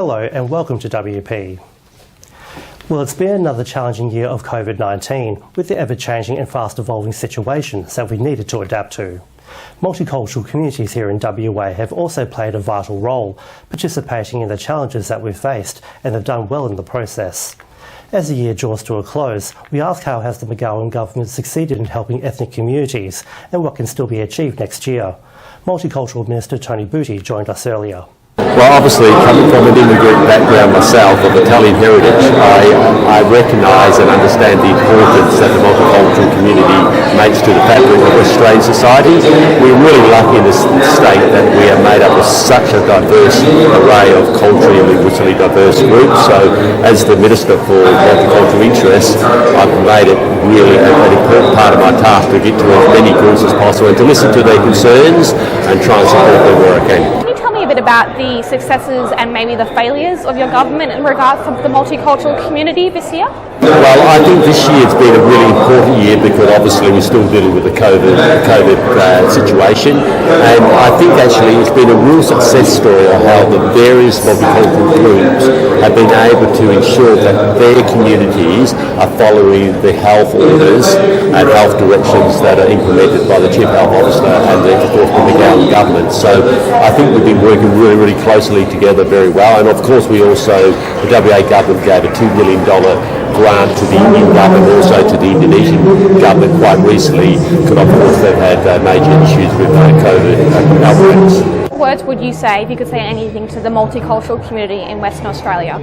Hello and welcome to WP. Well, it's been another challenging year of COVID-19 with the ever-changing and fast-evolving situations that we needed to adapt to. Multicultural communities here in WA have also played a vital role, participating in the challenges that we've faced, and have done well in the process. As the year draws to a close, we ask how has the McGowan government succeeded in helping ethnic communities and what can still be achieved next year. Multicultural Minister Tony Booty joined us earlier. Well, obviously, coming from an immigrant background myself of Italian heritage, I recognise and understand the importance that the multicultural community makes to the fabric of Australian society. We're really lucky in this state that we are made up of such a diverse array of culturally and linguistically diverse groups. So, as the Minister for Multicultural Interests, I've made it really an important part of my task to get to as many groups as possible and to listen to their concerns and try and support them where I can. A bit about the successes and maybe the failures of your government in regards to the multicultural community this year? Well, I think this year's been a really important year because obviously we're still dealing with the COVID situation, and I think actually it's been a real success story of how the various multicultural groups have been able to ensure that their communities are following the health orders and health directions that are implemented by the Chief Health Officer and of course the McGowan government. So I think we've been working really, really closely together very well, and of course we also, the WA government gave a $2 million grant to the Indian government, also to the Indonesian government quite recently, because of course they've had major issues with COVID outbreaks. What words would you say, if you could say anything, to the multicultural community in Western Australia?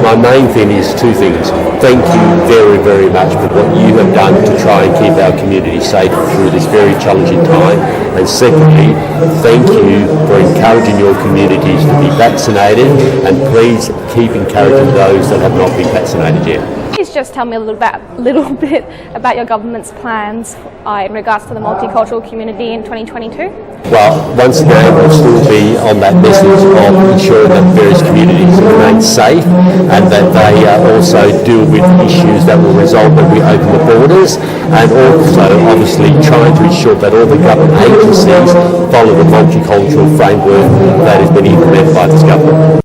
My main thing is two things. Thank you very, very much for what you have done to try and keep our community safe through this very challenging time. And secondly, thank you for encouraging your communities to be vaccinated, and please keep encouraging those that have not been vaccinated yet. Please just tell me a little bit about your government's plans in regards to the multicultural community in 2022. Well, once again, we'll still be on that message of ensuring that various communities remain safe and that they also deal with issues that will result when we open the borders, and also obviously trying to ensure that all the government agencies follow the multicultural framework that has been implemented by this government.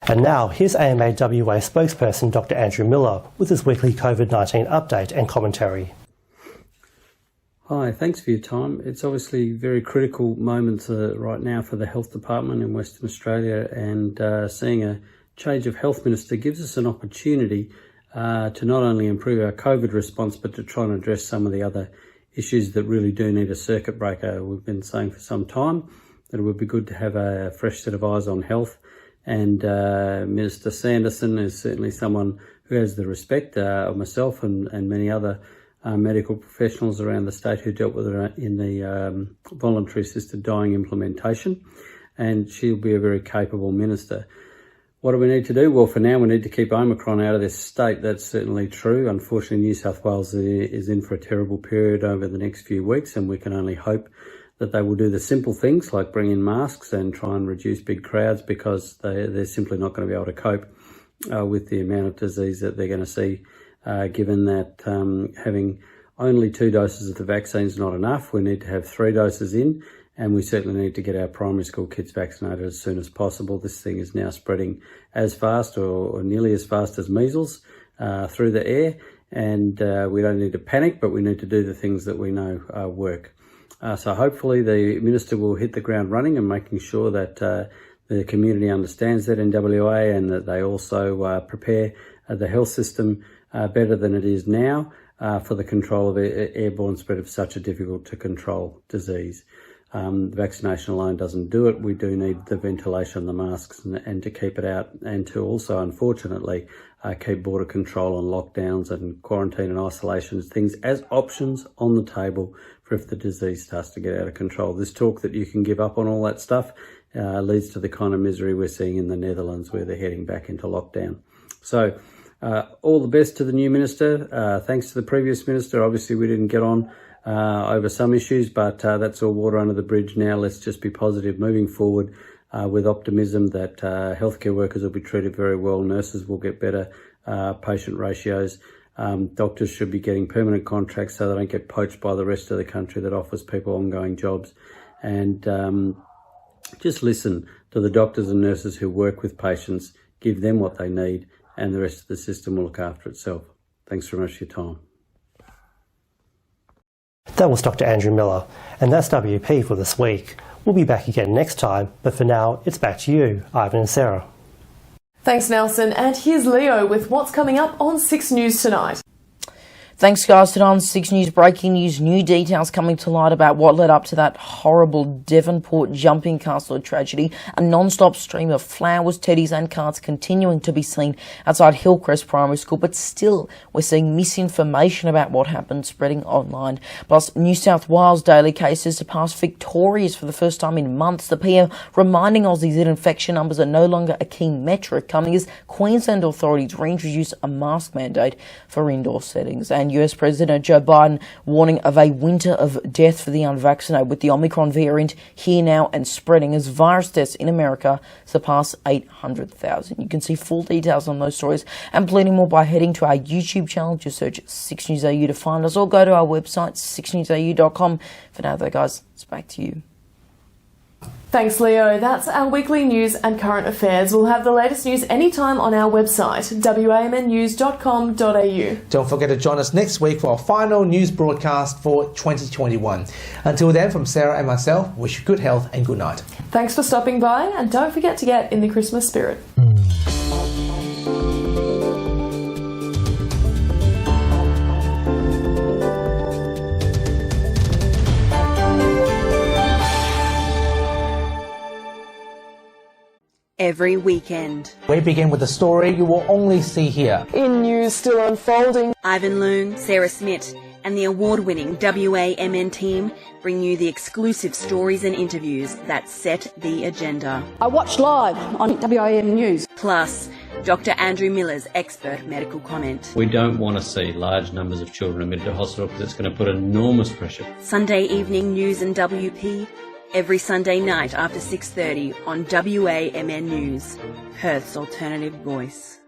And now, here's AMA WA spokesperson Dr. Andrew Miller with his weekly COVID-19 update and commentary. Hi, thanks for your time. It's obviously very critical moments right now for the Health Department in Western Australia, and seeing a change of Health Minister gives us an opportunity to not only improve our COVID response, but to try and address some of the other issues that really do need a circuit breaker. We've been saying for some time that it would be good to have a fresh set of eyes on health, and Minister Sanderson is certainly someone who has the respect of myself and many other medical professionals around the state who dealt with it in the voluntary assisted dying implementation, and she'll be a very capable minister. What do we need to do? Well, for now we need to keep Omicron out of this state. That's certainly true. Unfortunately, New South Wales is in for a terrible period over the next few weeks, and we can only hope that they will do the simple things like bring in masks and try and reduce big crowds, because they're simply not going to be able to cope with the amount of disease that they're going to see, given that having only 2 doses of the vaccine is not enough. We need to have 3 doses in, and we certainly need to get our primary school kids vaccinated as soon as possible. This thing is now spreading as fast or nearly as fast as measles through the air, and we don't need to panic, but we need to do the things that we know work. So hopefully the Minister will hit the ground running and making sure that the community understands that in WA, and that they also prepare the health system better than it is now for the control of airborne spread of such a difficult to control disease. Vaccination alone doesn't do it. We do need the ventilation, the masks, and to keep it out, and to also, unfortunately, keep border control and lockdowns and quarantine and isolation, things as options on the table for if the disease starts to get out of control. This talk that you can give up on all that stuff leads to the kind of misery we're seeing in the Netherlands, where they're heading back into lockdown. So all the best to the new minister. Thanks to the previous minister. Obviously we didn't get on over some issues, but that's all water under the bridge now. Let's just be positive moving forward with optimism that healthcare workers will be treated very well, nurses will get better patient ratios, doctors should be getting permanent contracts so they don't get poached by the rest of the country that offers people ongoing jobs, and just listen to the doctors and nurses who work with patients. give them what they need, and the rest of the system will look after itself. Thanks very much for your time. That was Dr. Andrew Miller, and that's WP for this week. We'll be back again next time, but for now, it's back to you, Ivan and Sarah. Thanks, Nelson. And here's Leo with what's coming up on 6 News tonight. Thanks, guys. Today on 6 News, breaking news, new details coming to light about what led up to that horrible Devonport jumping castle tragedy. A non-stop stream of flowers, teddies and cards continuing to be seen outside Hillcrest Primary School, but still we're seeing misinformation about what happened spreading online. Plus, New South Wales daily cases surpassed Victoria's for the first time in months. The PM reminding Aussies that infection numbers are no longer a key metric, coming as Queensland authorities reintroduce a mask mandate for indoor settings. And US President Joe Biden warning of a winter of death for the unvaccinated, with the Omicron variant here now and spreading as virus deaths in America surpass 800,000. You can see full details on those stories and plenty more by heading to our YouTube channel. Just search 6 News AU to find us, or go to our website 6newsau.com. For now though, guys, it's back to you. Thanks, Leo. That's our weekly news and current affairs. We'll have the latest news anytime on our website, wamnnews.com.au. Don't forget to join us next week for our final news broadcast for 2021. Until then, from Sarah and myself, wish you good health and good night. Thanks for stopping by, and don't forget to get in the Christmas spirit. Every weekend. We begin with a story you will only see here. In news still unfolding, Ivan Loon, Sarah Smith, and the award-winning WAMN team bring you the exclusive stories and interviews that set the agenda. I watched live on WAM News. Plus, Dr. Andrew Miller's expert medical comment. We don't want to see large numbers of children admitted to hospital because it's going to put enormous pressure. Sunday evening news and WP. Every Sunday night after 6:30 on WAMN News, Perth's alternative voice.